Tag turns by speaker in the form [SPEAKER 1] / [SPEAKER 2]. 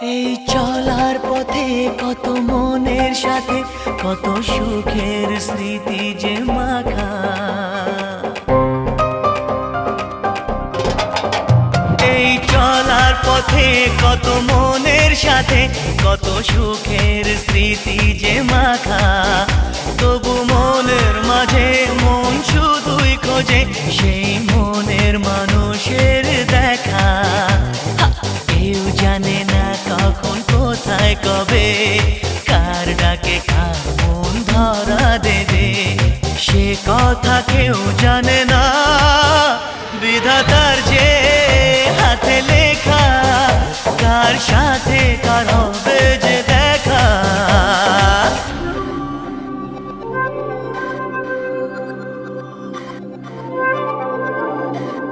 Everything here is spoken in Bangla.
[SPEAKER 1] এই চলার পথে কত মনের সাথে কত সুখের স্মৃতি যে মাখা। এই চলার পথে কত মনের সাথে কত সুখের স্মৃতি যে মাখা। তবু মনের মাঝে মন শুধুই খোঁজে সেই মনের মানুষের দেখা। কেউ জানে না কখন কোথায় কবে কার ডাকে কার মন ধরা দেবে, সে কথা কেউ জানে না। বিধাতার যে হাতে লেখা কার সাথে কার হবে